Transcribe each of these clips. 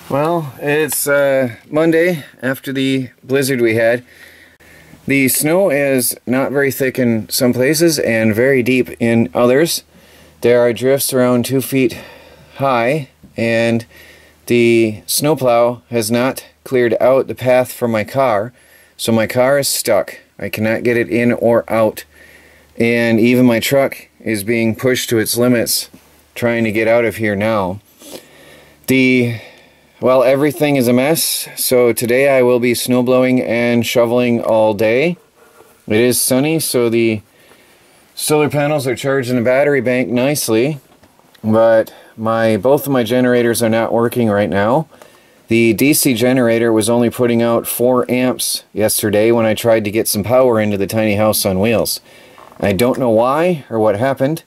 Well, it's Monday after the blizzard we had. The snow is not very thick in some places and very deep in others. There are drifts around 2 feet high, and the snowplow has not cleared out the path for my car, so my car is stuck. I cannot get it in or out, and even my truck is being pushed to its limits trying to get out of here now. Well, everything is a mess, so today I will be snowblowing and shoveling all day. It is sunny, so the solar panels are charging the battery bank nicely, but both of my generators are not working right now. The DC generator was only putting out 4 amps yesterday when I tried to get some power into the tiny house on wheels. I don't know why or what happened,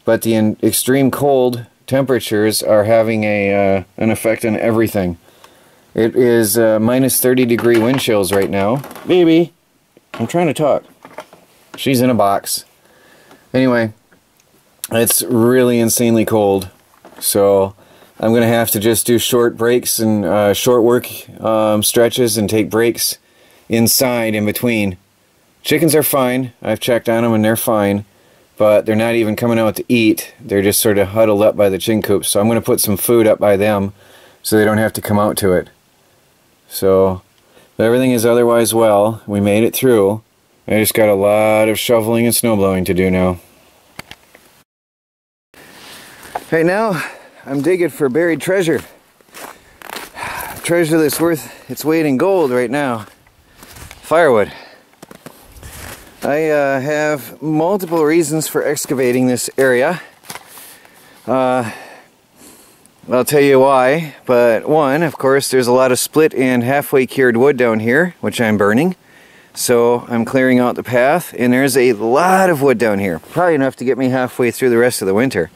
but the extreme cold temperatures are having an effect on everything. It is minus 30 degree wind chills right now. Baby, I'm trying to talk. She's in a box. Anyway, it's really insanely cold, so I'm gonna have to just do short breaks and short work stretches and take breaks inside in between. Chickens are fine. I've checked on them and they're fine, but they're not even coming out to eat. They're just sort of huddled up by the chicken coop. So I'm going to put some food up by them so they don't have to come out to it. So, but everything is otherwise well. We made it through. I just got a lot of shoveling and snowblowing to do now. Right now, I'm digging for buried treasure. Treasure that's worth its weight in gold right now. Firewood. I have multiple reasons for excavating this area. I'll tell you why, but one, of course, there's a lot of split and halfway cured wood down here, which I'm burning. So I'm clearing out the path, and there's a lot of wood down here, probably enough to get me halfway through the rest of the winter.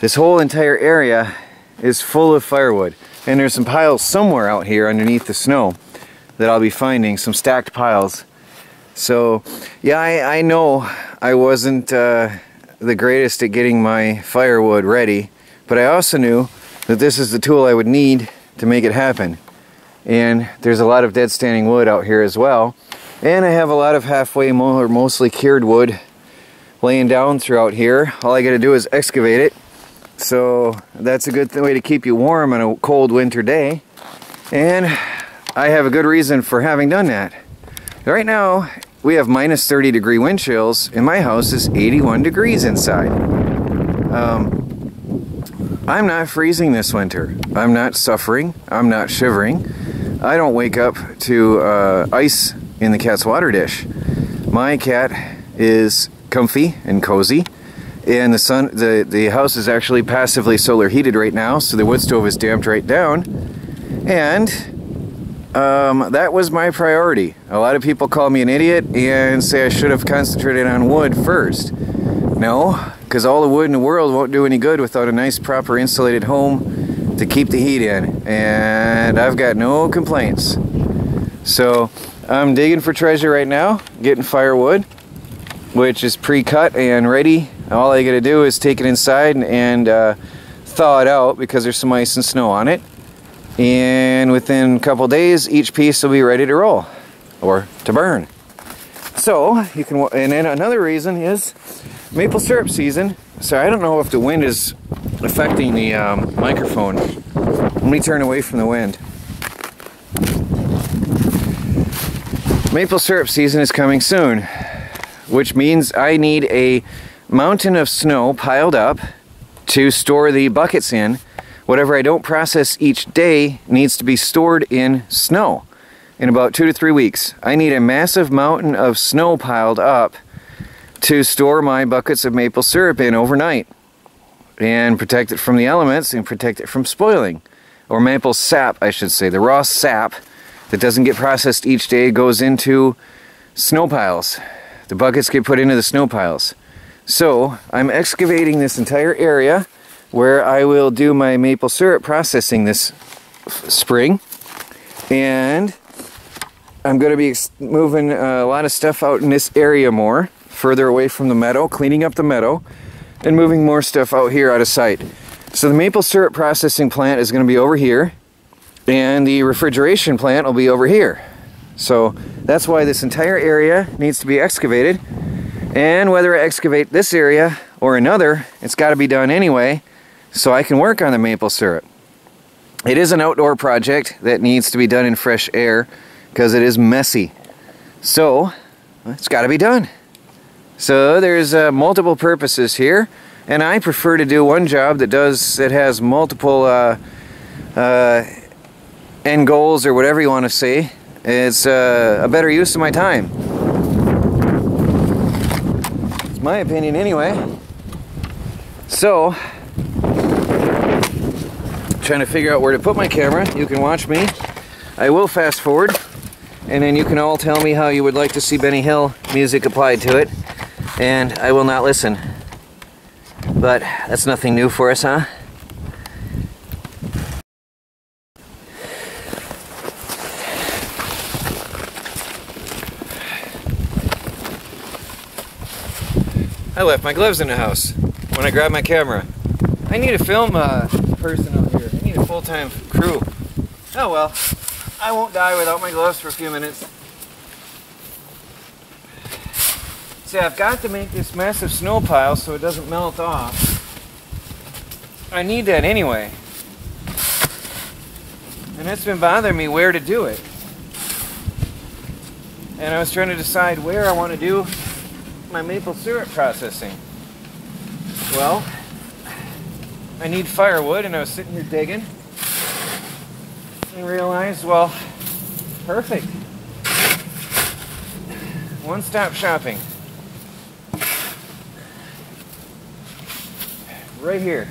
This whole entire area is full of firewood, and there's some piles somewhere out here underneath the snow that I'll be finding, some stacked piles. So, yeah, I know I wasn't the greatest at getting my firewood ready, but I also knew that this is the tool I would need to make it happen. And there's a lot of dead standing wood out here as well. And I have a lot of halfway or mostly cured wood laying down throughout here. All I gotta do is excavate it. So that's a good way to keep you warm on a cold winter day. And I have a good reason for having done that. Right now, we have minus 30 degree wind chills, and my house is 81 degrees inside. I'm not freezing this winter. I'm not suffering. I'm not shivering. I don't wake up to ice in the cat's water dish. My cat is comfy and cozy, and the house is actually passively solar heated right now, so the wood stove is damped right down, and that was my priority. A lot of people call me an idiot and say I should have concentrated on wood first. No, because all the wood in the world won't do any good without a nice proper insulated home to keep the heat in, and I've got no complaints. So I'm digging for treasure right now, getting firewood, which is pre-cut and ready. All I gotta do is take it inside and thaw it out because there's some ice and snow on it. And within a couple days, each piece will be ready to roll or to burn. So you can, and then another reason is maple syrup season. So I don't know if the wind is affecting the microphone. Let me turn away from the wind. Maple syrup season is coming soon, which means I need a mountain of snow piled up to store the buckets in. Whatever I don't process each day needs to be stored in snow in about 2 to 3 weeks. I need a massive mountain of snow piled up to store my buckets of maple syrup in overnight and protect it from the elements and protect it from spoiling. Or maple sap, I should say. The raw sap that doesn't get processed each day goes into snow piles. The buckets get put into the snow piles. So I'm excavating this entire area where I will do my maple syrup processing this spring, and I'm going to be moving a lot of stuff out in this area more, further away from the meadow, cleaning up the meadow, and moving more stuff out here out of sight. So the maple syrup processing plant is going to be over here, and the refrigeration plant will be over here. So that's why this entire area needs to be excavated, and whether I excavate this area or another, it's got to be done anyway so I can work on the maple syrup. It is an outdoor project that needs to be done in fresh air because it is messy, so it's got to be done. So there's multiple purposes here, and I prefer to do one job that has multiple end goals, or whatever you want to say. It's a better use of my time. It's my opinion anyway. So, trying to figure out where to put my camera. You can watch me. I will fast forward, and then you can all tell me how you would like to see Benny Hill music applied to it, and I will not listen. But that's nothing new for us, huh? I left my gloves in the house when I grabbed my camera. I need a film person out here. I need a full-time crew. Oh well, I won't die without my gloves for a few minutes. See, I've got to make this massive snow pile so it doesn't melt off. I need that anyway. And it's been bothering me where to do it. And I was trying to decide where I want to do my maple syrup processing. Well, I need firewood, and I was sitting here digging and realized, well, perfect. One-stop shopping. Right here.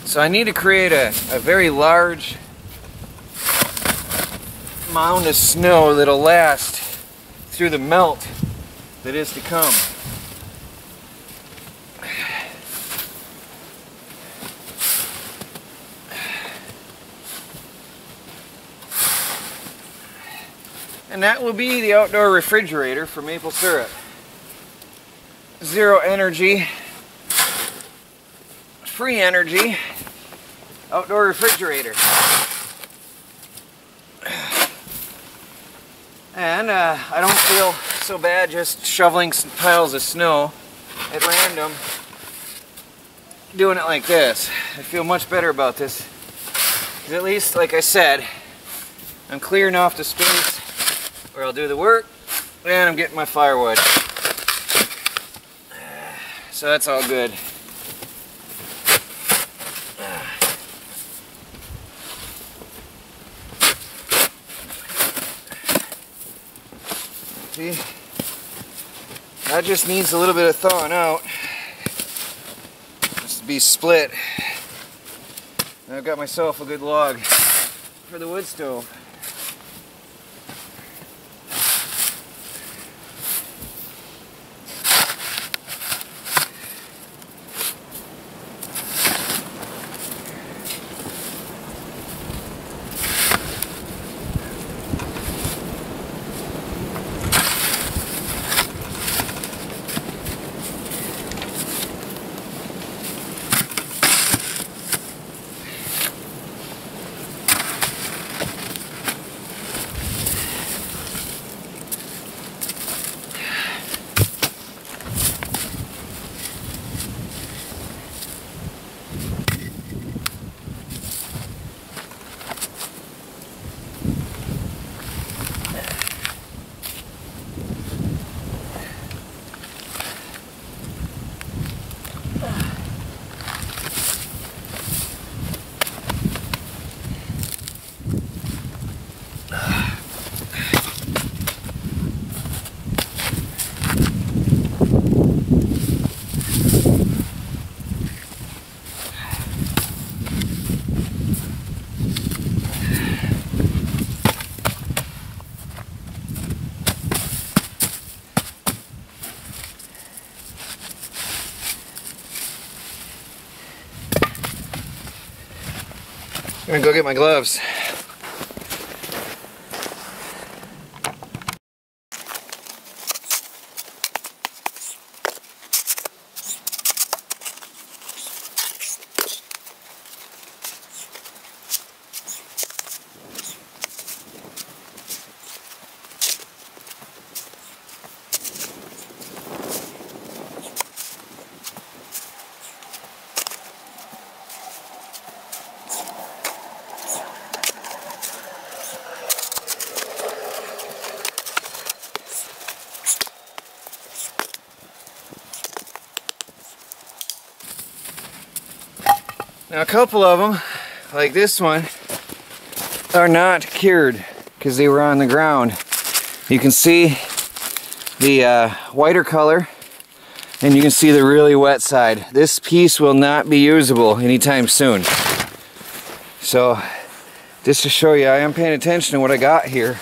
So I need to create a very large mound of snow that'll last through the melt that is to come. And that will be the outdoor refrigerator for maple syrup. Zero energy, free energy, outdoor refrigerator. And I don't feel so bad just shoveling some piles of snow at random, doing it like this. I feel much better about this. 'Cause at least, like I said, I'm clearing off the space where I'll do the work, and I'm getting my firewood. So that's all good. See, that just needs a little bit of thawing out. Just to be split. And I've got myself a good log for the wood stove. I'm gonna go get my gloves. Now a couple of them, like this one, are not cured because they were on the ground. You can see the whiter color, and you can see the really wet side. This piece will not be usable anytime soon. So just to show you, I am paying attention to what I got here.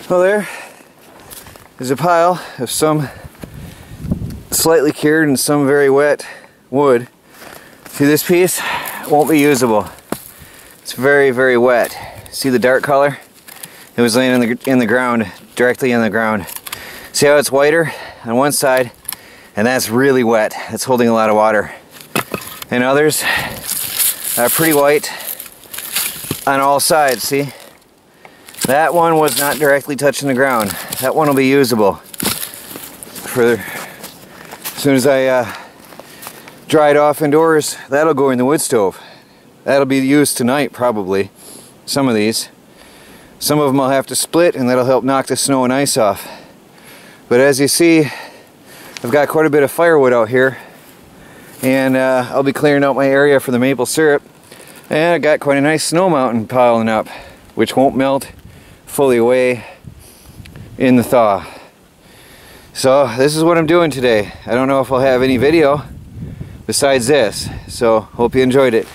Well, there is a pile of some slightly cured and some very wet wood. See, this piece won't be usable. It's very, very wet. See the dark color? It was laying in the ground, directly in the ground. See how it's whiter on one side, and that's really wet. It's holding a lot of water. And others are pretty white on all sides, see? That one was not directly touching the ground. That one will be usable for as soon as I dry it off indoors. That'll go in the wood stove. That'll be used tonight probably. Some of these. Some of them I'll have to split, and that'll help knock the snow and ice off. But as you see, I've got quite a bit of firewood out here, and I'll be clearing out my area for the maple syrup. And I got quite a nice snow mountain piling up, which won't melt fully away in the thaw. So this is what I'm doing today. I don't know if I'll have any video besides this, so hope you enjoyed it.